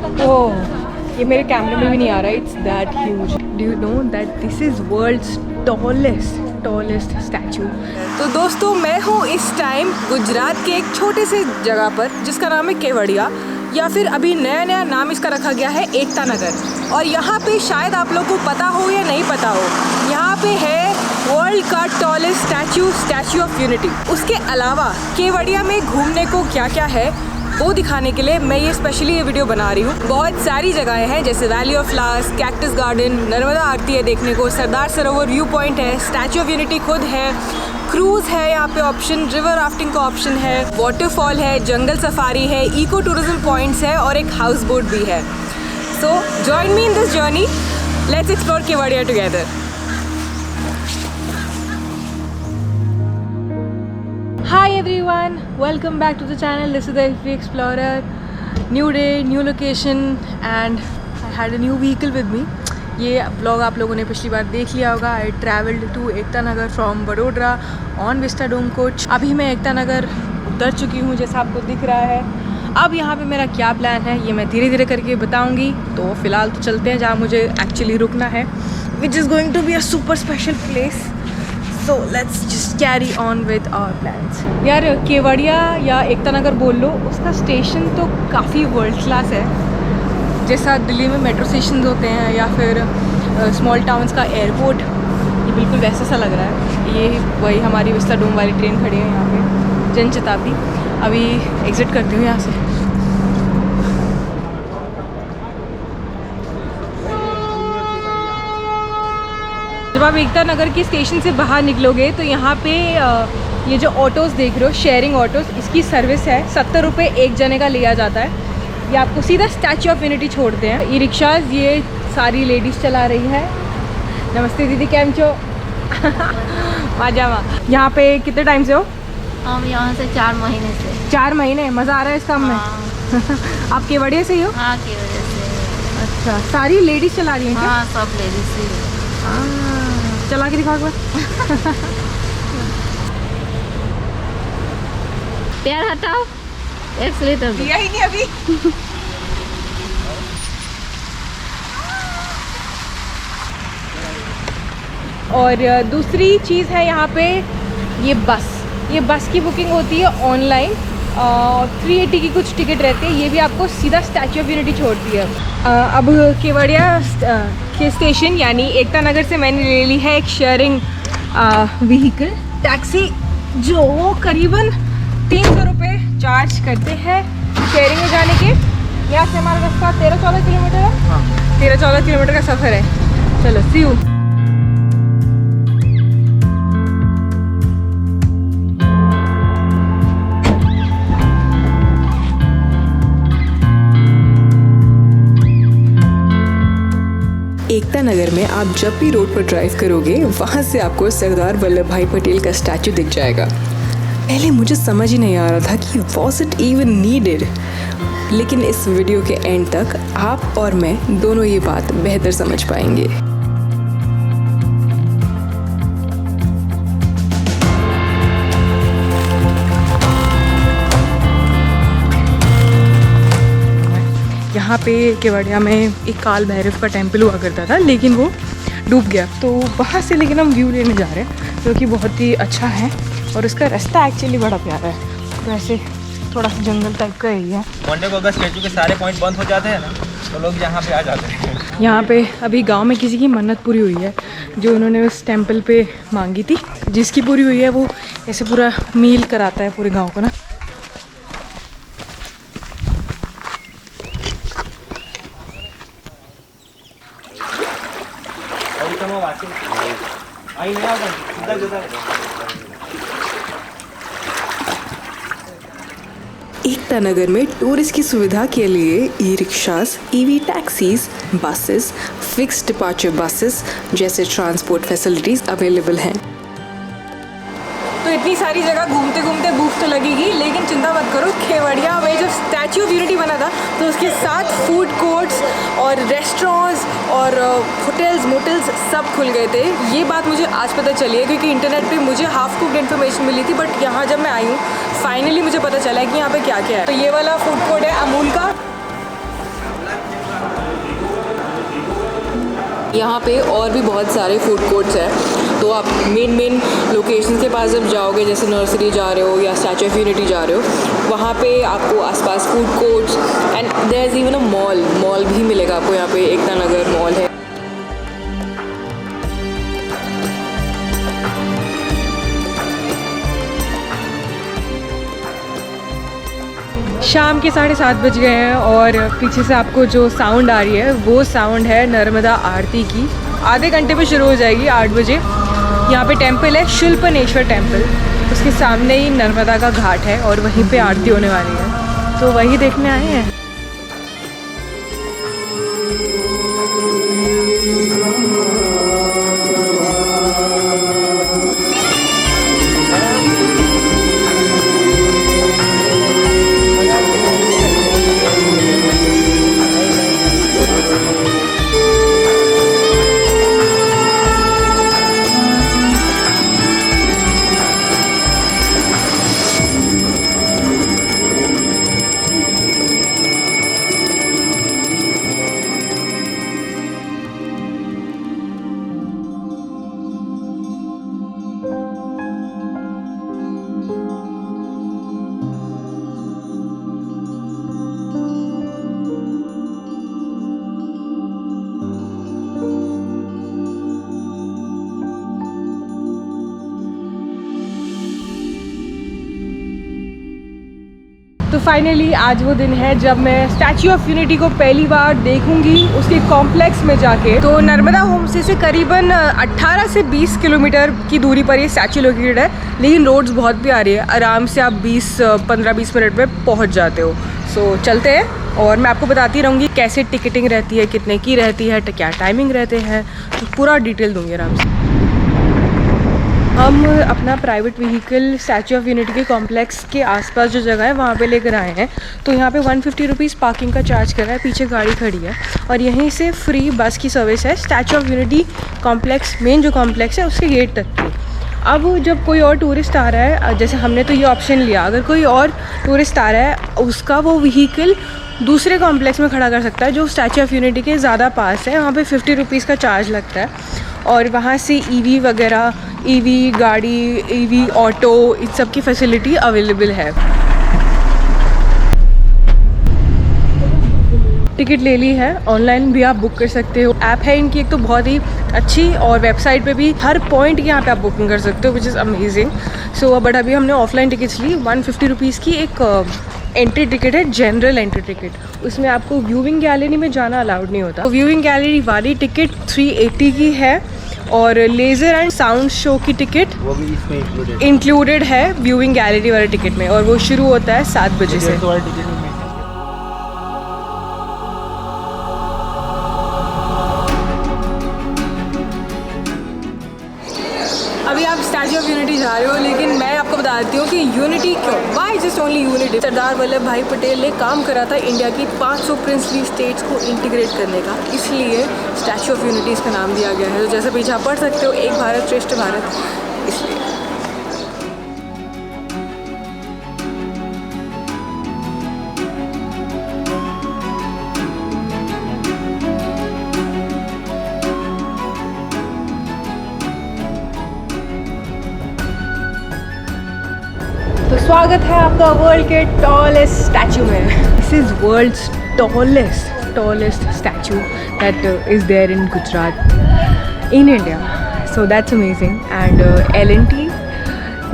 ओह, ये मेरे कैमरे में भी नहीं आ रहा है। It's that huge. Do you know that this is world's tallest statue. तो दोस्तों, मैं हूँ इस टाइम गुजरात के एक छोटे से जगह पर जिसका नाम है केवड़िया, या फिर अभी नया नाम इसका रखा गया है एकता नगर। और यहाँ पे शायद आप लोग को पता हो या नहीं पता हो, यहाँ पे है वर्ल्ड का टॉलेस्ट स्टैचू ऑफ यूनिटी। उसके अलावा केवड़िया में घूमने को क्या क्या है वो दिखाने के लिए मैं स्पेशली ये वीडियो बना रही हूँ। बहुत सारी जगहें हैं जैसे valley of flowers, cactus garden, Narmada आरती है देखने को, सरदार सरोवर व्यू पॉइंट है, स्टैचू ऑफ यूनिटी खुद है, क्रूज है यहाँ पे ऑप्शन, रिवर राफ्टिंग का ऑप्शन है, वाटरफॉल है, जंगल सफारी है, इको टूरिज्म पॉइंट्स है और एक हाउस बोट भी है। So join me in this journey, let's explore Kevadia together. Hi everyone, welcome back to the channel. This is the FV Explorer. New day, new location and I had a new vehicle with me. ये vlog आप लोगों ने पिछली बार देख लिया होगा। I traveled to Ekta Nagar from Vadodara on Vistadome coach. अभी मैं एकता नगर उतर चुकी हूँ जैसा आपको दिख रहा है। अब यहाँ पे मेरा क्या प्लान है ये मैं धीरे धीरे करके बताऊँगी। तो फ़िलहाल तो चलते हैं जहाँ मुझे एक्चुअली रुकना है, which is going to be a super special place. So let's just carry on with our plans. यार केवड़िया या एकता नगर बोल लो, उसका स्टेशन तो काफ़ी वर्ल्ड क्लास है। जैसा दिल्ली में मेट्रो स्टेशन होते हैं या फिर स्मॉल टाउन्स का एयरपोर्ट, ये बिल्कुल वैसा सा लग रहा है। ये वही हमारी विस्टाडोम वाली ट्रेन खड़ी है यहाँ पे, जनशताब्दी। अभी एग्ज़िट करती हूँ यहाँ से। जब आप एकता नगर की स्टेशन से बाहर निकलोगे तो यहाँ पे ये जो ऑटोज़ देख रहे हो, शेयरिंग ऑटोज़, इसकी सर्विस है। 70 रुपये एक जने का लिया जाता है। ये आपको सीधा स्टैचू ऑफ यूनिटी छोड़ते हैं। ई रिक्शाज ये सारी लेडीज़ चला रही है। नमस्ते दीदी, कैम छो? माजामा। यहाँ पे कितने टाइम से हो? हम यहाँ से 4 महीने से। 4 महीने? मज़ा आ रहा है इस काम में? आप केवड़िया से ही हो? हाँ, केवड़िया से। अच्छा, सारी लेडीज़ चला रही हैं क्या? हाँ, सब लेडीज़ ही। चला के दिखाओ एक बार। पैर हटाओ, एक्सीलेटर दो। दिया ही नहीं अभी। और दूसरी चीज़ है यहाँ पे ये बस की बुकिंग होती है ऑनलाइन। 380 की कुछ टिकट रहती है। ये भी आपको सीधा स्टैचू ऑफ यूनिटी छोड़ती है। अब केवड़िया के स्टेशन यानी एकता नगर से मैंने ले ली है एक शेयरिंग व्हीकल टैक्सी, जो करीबन 300 रुपये चार्ज करते हैं शेयरिंग में जाने के। यहाँ से हमारा रास्ता 13-14 किलोमीटर है। हाँ, 13-14 किलोमीटर का सफ़र है। चलो सी यू। एकता नगर में आप जब भी रोड पर ड्राइव करोगे वहाँ से आपको सरदार वल्लभ भाई पटेल का स्टैचू दिख जाएगा। पहले मुझे समझ ही नहीं आ रहा था कि वॉज इट इवन नीडेड, लेकिन इस वीडियो के एंड तक आप और मैं दोनों ये बात बेहतर समझ पाएंगे। यहाँ पे केवड़िया में एक काल भैरव का टेम्पल हुआ करता था, लेकिन वो डूब गया। तो वहाँ से लेकिन हम व्यू लेने जा रहे हैं जो कि बहुत ही अच्छा है। और इसका रास्ता एक्चुअली बड़ा प्यारा है। वैसे थोड़ा सा जंगल टाइप का एरिया है। मंडे को अगर स्टैचू के सारे पॉइंट बंद हो जाते हैं ना तो लोग यहाँ पे आ जाते हैं। यहाँ पे अभी गांव में किसी की मन्नत पूरी हुई है जो उन्होंने उस टेम्पल पे मांगी थी। जिसकी पूरी हुई है वो ऐसे पूरा मील कराता है पूरे गाँव को ना। एकता नगर में टूरिस्ट की सुविधा के लिए e rickshaws, EV taxis, buses, fixed departure buses जैसे ट्रांसपोर्ट फैसिलिटीज अवेलेबल हैं। तो इतनी सारी जगह घूमते घूमते भूख तो लगेगी, लेकिन चिंता मत करो, केवड़िया में जब स्टैचू ऑफ यूनिटी बना था तो उसके साथ फूड कोर्ट्स और रेस्टोरेंट्स और होटल्स मोटल्स सब खुल गए थे। ये बात मुझे आज पता चली है क्योंकि इंटरनेट पे मुझे हाफ कुक्ड इन्फॉर्मेशन मिली थी, बट यहाँ जब मैं आई हूँ फाइनली मुझे पता चला है कि यहाँ पे क्या क्या है। तो ये वाला फूड कोर्ट है अमूल का, यहाँ पे और भी बहुत सारे फूड कोर्ट्स हैं, तो आप मेन लोकेशन के पास जब जाओगे, जैसे नर्सरी जा रहे हो या स्टैचू ऑफ यूनिटी जा रहे हो, वहाँ पे आपको आसपास food courts and there is even a mall भी मिलेगा आपको। यहाँ पे एकता नगर मॉल है। शाम के 7:30 बज गए हैं और पीछे से आपको जो साउंड आ रही है वो साउंड है नर्मदा आरती की। आधे घंटे पे शुरू हो जाएगी 8 बजे। यहाँ पे टेंपल है शिल्पनेश्वर टेंपल, उसके सामने ही नर्मदा का घाट है और वहीं पे आरती होने वाली है, तो वही देखने आए हैं। तो फाइनली आज वो दिन है जब मैं स्टैचू ऑफ यूनिटी को पहली बार देखूंगी उसके कॉम्प्लेक्स में जाके। तो नर्मदा होमस्टे से करीबन 18 से 20 किलोमीटर की दूरी पर ये स्टैचू लोकेटेड है, लेकिन रोड्स बहुत प्यारी है, आराम से आप 15-20 मिनट में पहुंच जाते हो। सो चलते हैं और मैं आपको बताती रहूँगी कैसे टिकटिंग रहती है, कितने की रहती है, क्या टाइमिंग रहते हैं, तो पूरा डिटेल दूँगी आराम से। हम अपना private vehicle statue of unity के कॉम्प्लेक्स के आसपास जो जगह है वहाँ पे लेकर आए हैं। तो यहाँ पे 150 रुपीज़ पार्किंग का चार्ज कर रहा है, पीछे गाड़ी खड़ी है और यहीं से फ्री बस की सर्विस है statue of unity complex, main जो कॉम्प्लेक्स है उसके गेट तक की। अब जब कोई और टूरिस्ट आ रहा है, जैसे हमने तो ये ऑप्शन लिया, अगर कोई और टूरिस्ट आ रहा है उसका वो व्हीकल दूसरे कॉम्प्लेक्स में खड़ा कर सकता है जो स्टैचू ऑफ यूनिटी के ज़्यादा पास है। वहाँ पे 50 रुपीज़ का चार्ज लगता है और वहाँ से ईवी वगैरह, ईवी गाड़ी, ईवी ऑटो, इन सब की फैसिलिटी अवेलेबल है। टिकट ले ली है, ऑनलाइन भी आप बुक कर सकते हो। ऐप है इनकी एक तो बहुत ही अच्छी, और वेबसाइट पे भी हर पॉइंट की यहाँ पे आप बुकिंग कर सकते हो, which is amazing. So but अभी हमने ऑफलाइन टिकट्स ली। 150 रुपीज़ की एक एंट्री टिकट है, जनरल एंट्री टिकट। उसमें आपको व्यूइंग गैलरी में जाना अलाउड नहीं होता। व्यूइंग गैलरी वाली टिकट 380 की है और लेज़र एंड साउंड शो की टिकट वो भी इसमें इंक्लूडेड है व्यूइंग गैलरी वाले टिकट में, और वो शुरू होता है 7 बजे से। अभी आप स्टैचू ऑफ यूनिटी जा रहे हो, लेकिन मैं आपको बता देती हूँ कि यूनिटी क्यों, why just only unity. Sardar Vallabh भाई पटेल ने काम करा था इंडिया की 500 प्रिंसली स्टेट्स को इंटीग्रेट करने का, इसलिए स्टैचू ऑफ यूनिटी इसका नाम दिया गया है। तो जैसे पीछे आप पढ़ सकते हो, एक भारत श्रेष्ठ भारत, इसलिए। तो स्वागत है आपका वर्ल्ड के टॉलेस्ट स्टैचू में। This is world's tallest statue that is there in Gujarat in India. So that's amazing. And L&T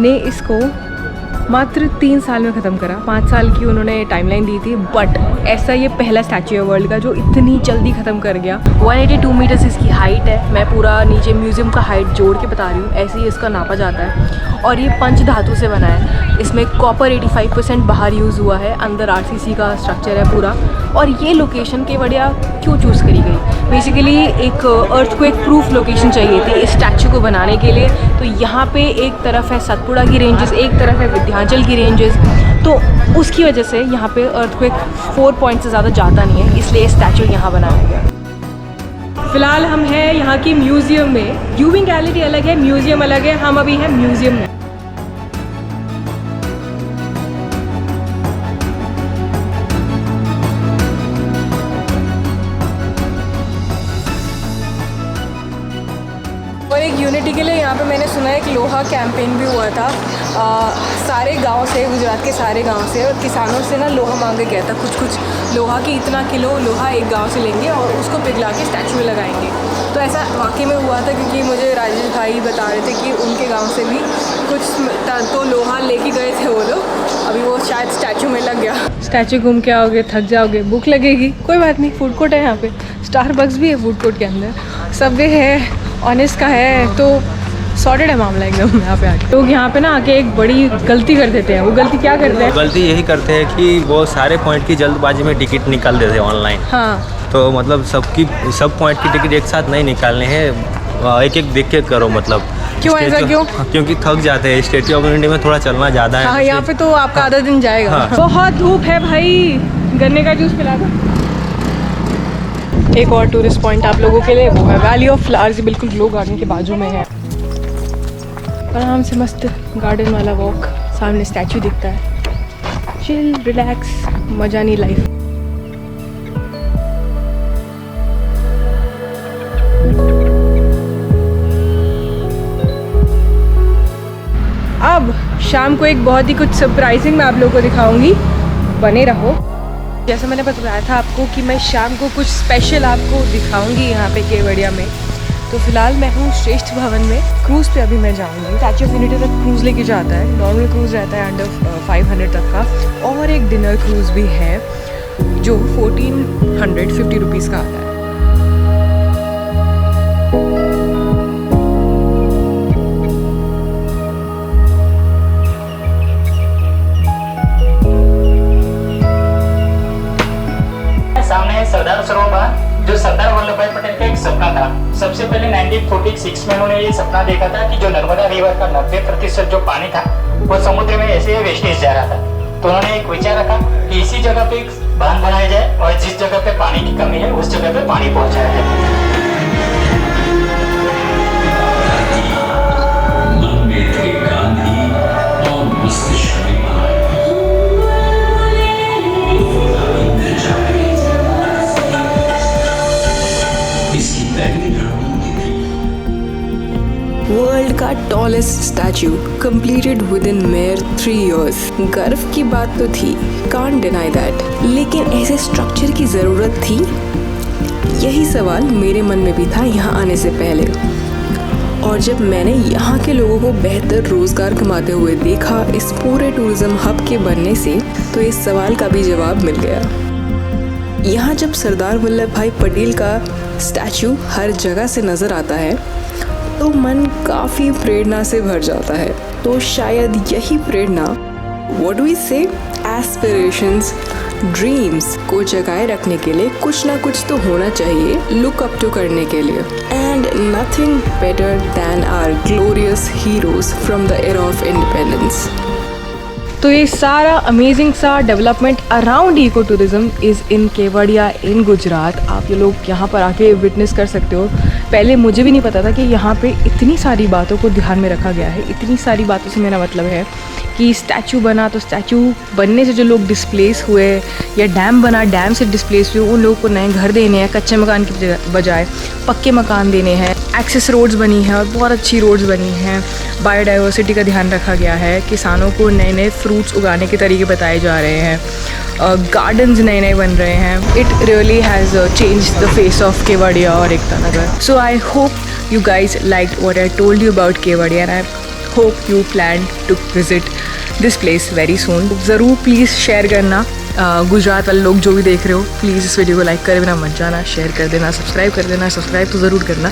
ने इसको मात्र 3 साल में ख़त्म करा। 5 साल की उन्होंने टाइमलाइन दी थी, बट ऐसा ये पहला स्टैचू है वर्ल्ड का जो इतनी जल्दी ख़त्म कर गया। 182 मीटर्स इसकी हाइट है। मैं पूरा नीचे म्यूज़ियम का हाइट जोड़ के बता रही हूँ, ऐसे ही इसका नापा जाता है। और ये पंच धातु से बना है, इसमें कॉपर 85% बाहर यूज़ हुआ है, अंदर RCC का स्ट्रक्चर है पूरा। और ये लोकेशन केवड़िया क्यों चूज़ करी गई, बेसिकली एक अर्थक्वेक प्रूफ लोकेशन चाहिए थी इस स्टैचू को बनाने के लिए। तो यहाँ पे एक तरफ है सतपुड़ा की रेंजेस, एक तरफ है विंध्याचल की रेंजेस, तो उसकी वजह से यहाँ पे अर्थक्वेक 4 पॉइंट से ज़्यादा जाता नहीं है, इसलिए स्टैचू यहाँ बनाया गया। फिलहाल हम हैं यहाँ की म्यूज़ियम में। व्यूइंग गैलरी अलग है, म्यूज़ियम अलग है, हम अभी हैं म्यूज़ियम में। दिवाली के लिए यहाँ पे मैंने सुना है कि लोहा कैंपेन भी हुआ था। सारे गांव से, गुजरात के सारे गांव से और किसानों से ना लोहा मांगा गया था। कुछ लोहा की इतना किलो लोहा एक गांव से लेंगे और उसको पिघला के स्टैचू में लगाएंगे। तो ऐसा वाकई में हुआ था, क्योंकि मुझे राजेश भाई बता रहे थे कि उनके गांव से भी कुछ तो लोहा लेके गए थे वो लोग। अभी वो शायद स्टैचू में लग गया। स्टैचू घूम के आओगे, थक जाओगे, भूख लगेगी, कोई बात नहीं, फूड कोर्ट है यहाँ पे। स्टारबक्स भी है फूड कोर्ट के अंदर, सबवे है, ऑनेस्ट का है, तो सॉर्टेड है मामला एकदम। यहाँ पे आके लोग यहाँ पे ना आके एक बड़ी गलती कर देते हैं। वो गलती क्या करते हैं? गलती यही करते हैं कि वो सारे पॉइंट की जल्दबाजी में टिकट निकाल देते हैं ऑनलाइन। हाँ, तो मतलब सब पॉइंट की टिकट एक साथ नहीं निकालने हैं, एक एक देख के करो। मतलब क्यों ऐसा क्यों? क्योंकि थक जाते हैं। स्टैच्यू ऑफ यूनिटी में थोड़ा चलना ज़्यादा है। हाँ, यहाँ पे तो आपका आधा दिन जाएगा। हाँ। बहुत धूप है भाई, गन्ने का जूस पिला दो। एक और टूरिस्ट पॉइंट आप लोगों के लिए वो है वैली ऑफ फ्लावर्स, बिल्कुल ग्लो गार्डन के बाजू में है। आराम से मस्त गार्डन वाला वॉक, सामने स्टैचू दिखता है, चिल रिलैक्स, मजा नहीं लाइफ। अब शाम को एक बहुत ही कुछ सरप्राइजिंग मैं आप लोगों को दिखाऊंगी, बने रहो। जैसे मैंने बताया था आपको कि मैं शाम को कुछ स्पेशल आपको दिखाऊंगी यहाँ पे केवड़िया में। तो फिलहाल मैं हूँ श्रेष्ठ भवन में, क्रूज़ पे अभी मैं जाऊँगी। स्टैच्यू ऑफ यूनिटी तक क्रूज़ लेके जाता है, नॉर्मल क्रूज़ रहता है अंडर 500 तक का, और एक डिनर क्रूज़ भी है जो 1450 रुपीज़ का आता है। सामने है सरदार सरोवर बांध, जो सरदार वल्लभ भाई पटेल का एक सपना था। सबसे पहले 1946 में उन्होंने ये सपना देखा था कि जो नर्मदा रिवर का 90% जो पानी था वो समुद्र में ऐसे वेस्टेज जा रहा था। तो उन्होंने एक विचार रखा कि इसी जगह पे एक बांध बनाया जाए और जिस जगह पे पानी की कमी है उस जगह पे पानी पहुंचाया जाए। वर्ल्ड का tallest statue completed with in mayor 3 years। गर्व की बात तो थी, कांट डिनाई दैट, लेकिन ऐसे स्ट्रक्चर की ज़रूरत थी? यही सवाल मेरे मन में भी था यहाँ आने से पहले। और जब मैंने यहाँ के लोगों को बेहतर रोज़गार कमाते हुए देखा इस पूरे टूरिज़्म हब के बनने से, तो इस सवाल का भी जवाब मिल गया। यहाँ जब सरदार वल्लभ भाई पटेल का स्टैचू हर जगह से नज़र आता है तो मन काफ़ी प्रेरणा से भर जाता है। तो शायद यही प्रेरणा, व्हाट डू वी से, एस्पिरेशंस, ड्रीम्स को जगाए रखने के लिए कुछ ना कुछ तो होना चाहिए लुक अप टू करने के लिए। And nothing better than our glorious heroes from the era of independence. तो ये सारा अमेजिंग सा development around eco tourism is in Kevadia in Gujarat. आप ये लोग यहाँ पर आके विटनेस कर सकते हो। पहले मुझे भी नहीं पता था कि यहाँ पे इतनी सारी बातों को ध्यान में रखा गया है। इतनी सारी बातों से मेरा मतलब है कि स्टैचू बना तो स्टैचू बनने से जो लोग डिस्प्लेस हुए, या डैम बना, डैम से डिस्प्लेस हुए, उन लोगों को नए घर देने हैं, कच्चे मकान की बजाय पक्के मकान देने हैं। एक्सेस रोड्स बनी हैं और बहुत अच्छी रोड्स बनी हैं। बायोडाइवर्सिटी का ध्यान रखा गया है। किसानों को नए नए फ्रूट्स उगाने के तरीके बताए जा रहे हैं। गार्डन्स नए नए बन रहे हैं। It really has changed the face of Kevadia और Ekta Nagar. So I hope you guys liked what I told you about Kevadia, and I hope you plan to visit this place very soon. ज़रूर प्लीज़ शेयर करना। गुजरात वाले लोग जो भी देख रहे हो, प्लीज़ इस वीडियो को लाइक करे बिना मत जाना, शेयर कर देना, सब्सक्राइब कर देना। सब्सक्राइब तो ज़रूर करना।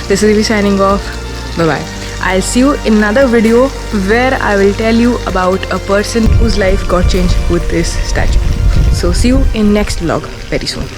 This is signing off, bye bye. I'll see you in another video where I will tell you about a person whose life got changed with this statue. So see you in next vlog very soon.